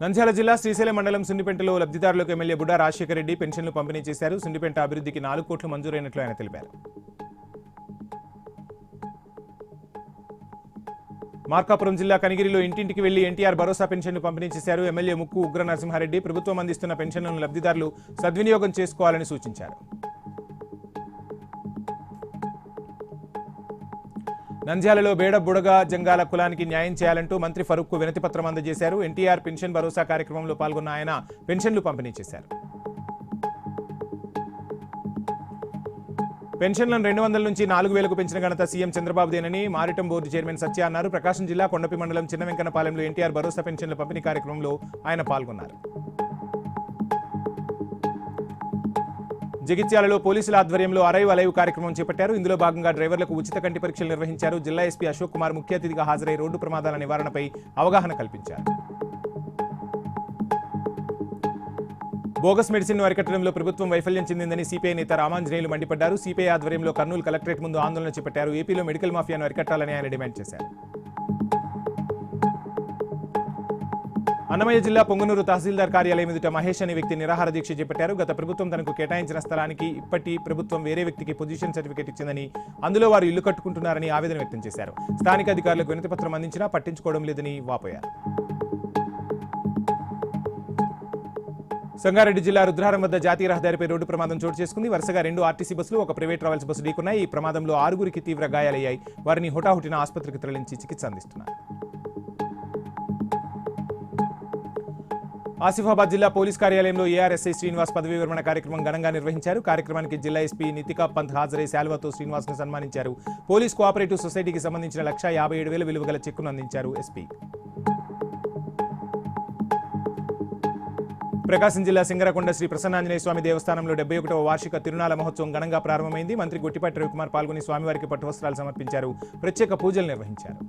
నంద్యాల జిల్లా శ్రీశైలం మండలం సుండిపెంటలో లబ్ధిదారులకు ఎమ్మెల్యే బుడ్డా రాజశేఖర రెడ్డి పెన్షన్లు పంపిణీ చేశారు. సుండిపెంట అభివృద్ధికి 4 కోట్లు మంజూరైనట్లు ఆయన తెలిపారు. మార్కాపురం జిల్లా కనిగిరిలో ఇంటింటికి వెళ్లి ఎన్టీఆర్ భరోసా పెన్షన్లు పంపిణీ చేశారు. ఎమ్మెల్యే ముక్కు ఉగ్ర నరసింహారెడ్డి ప్రభుత్వం అందిస్తున్న పెన్షన్లను లబ్ధిదారులు సద్వినియోగం చేసుకోవాలని సూచించారు. నంద్యాలలో బేడ బుడగ జంగాల కులానికి న్యాయం చేయాలంటూ మంత్రి ఫరూక్కు వినతి పత్రం అందజేశారు. ఎన్టీఆర్ పెన్షన్ భరోసా కార్యక్రమంలో పాల్గొన్న ఆయన పెన్షన్లు పంపిణీ చేశారు. పెన్షన్లను 200 నుంచి 4000కు పెంచిన ఘనత సీఎం చంద్రబాబుదేనని మారిటం బోర్డు చైర్మన్ సత్య అన్నారు. ప్రకాశం జిల్లా కొండపి మండలం చిన్న వెంకన్నపాలెంలో ఎన్టీఆర్ భరోసా పెన్షన్ల పంపిణీ కార్యక్రమంలో ఆయన పాల్గొన్నారు. జగిత్యాలలో పోలీసుల ఆధ్వర్యంలో అరైవ్ అలైవ్ కార్యక్రమం చేపట్టారు. ఇందులో భాగంగా డ్రైవర్లకు ఉచిత కంటి పరీక్షలు నిర్వహించారు. జిల్లా ఎస్పీ అశోక్ కుమార్ ముఖ్య అతిథిగా హాజరై రోడ్డు ప్రమాదాల నివారణపై అవగాహన కల్పించారు. బోగస్ మెడిసిన్ అరికట్టడంలో ప్రభుత్వం వైఫల్యం చెందిందని సిపిఐ నేత రామాంజనేయులు మండిపడ్డారు. సిపిఐ ఆధ్వర్యంలో కర్నూలు కలెక్టరేట్ ముందు ఆందోళన చేపట్టారు. ఏపీలో మెడికల్ మాఫియాను అరికట్టాలని ఆయన డిమాండ్ చేశారు. అన్నమయ్య జిల్లా పొంగనూరు తహసీల్దార్ కార్యాలయం ఎదుట మహేష్ అనే వ్యక్తి నిరాహార దీక్ష చేపట్టారు. గత ప్రభుత్వం తనకు కేటాయించిన స్థలానికి ఇప్పటి ప్రభుత్వం వేరే వ్యక్తికి పొజిషన్ సర్టిఫికేట్ ఇచ్చిందని, అందులో వారు ఇల్లు కట్టుకుంటున్నారని ఆవేదన వ్యక్తం చేశారు. స్థానిక అధికారులకు వినతి పత్రం అందించినా పట్టించుకోవడం లేదని వాపోయారు. సంగారెడ్డి జిల్లా రుద్రారం వద్ద జాతీయ రహదారిపై రోడ్డు ప్రమాదం చోటు చేసుకుంది. వరుసగా 2 ఆర్టీసీ బస్సులు, ఒక ప్రైవేట్ ట్రావెల్స్ బస్సు ఢీకున్నాయి. ఈ ప్రమాదంలో 6గురికి తీవ్ర గాయాలయ్యాయి. వారిని హుటాహుటిన ఆసుపత్రికి తరలించి చికిత్స అందిస్తున్నారు. ఆసిఫాబాద్ జిల్లా పోలీస్ కార్యాలయంలో ఏఆర్ఎస్ఐ శ్రీనివాస్ పదవీ విరమణ కార్యక్రమం ఘనంగా నిర్వహించారు. కార్యక్రమానికి జిల్లా ఎస్పీ నితికా పంత్ హాజరై శాల్వాతో శ్రీనివాస్ను సన్మానించారు. పోలీస్ కోఆపరేటివ్ సొసైటీకి సంబంధించిన 1,57,000 విలువ గల చెక్కును అందించారు ఎస్పీ. ప్రకాశం జిల్లా సింగరకొండ శ్రీ ప్రసన్నాంజనేయ స్వామి దేవస్థానంలో 71వ వార్షిక తిరునాళ మహోత్సవం ఘనంగా ప్రారంభమైంది. మంత్రి గొట్టిపాటి రవికుమార్ పాల్గొని స్వామివారికి పట్టువస్త్రాలు సమర్పించారు. ప్రత్యేక పూజలు నిర్వహించారు.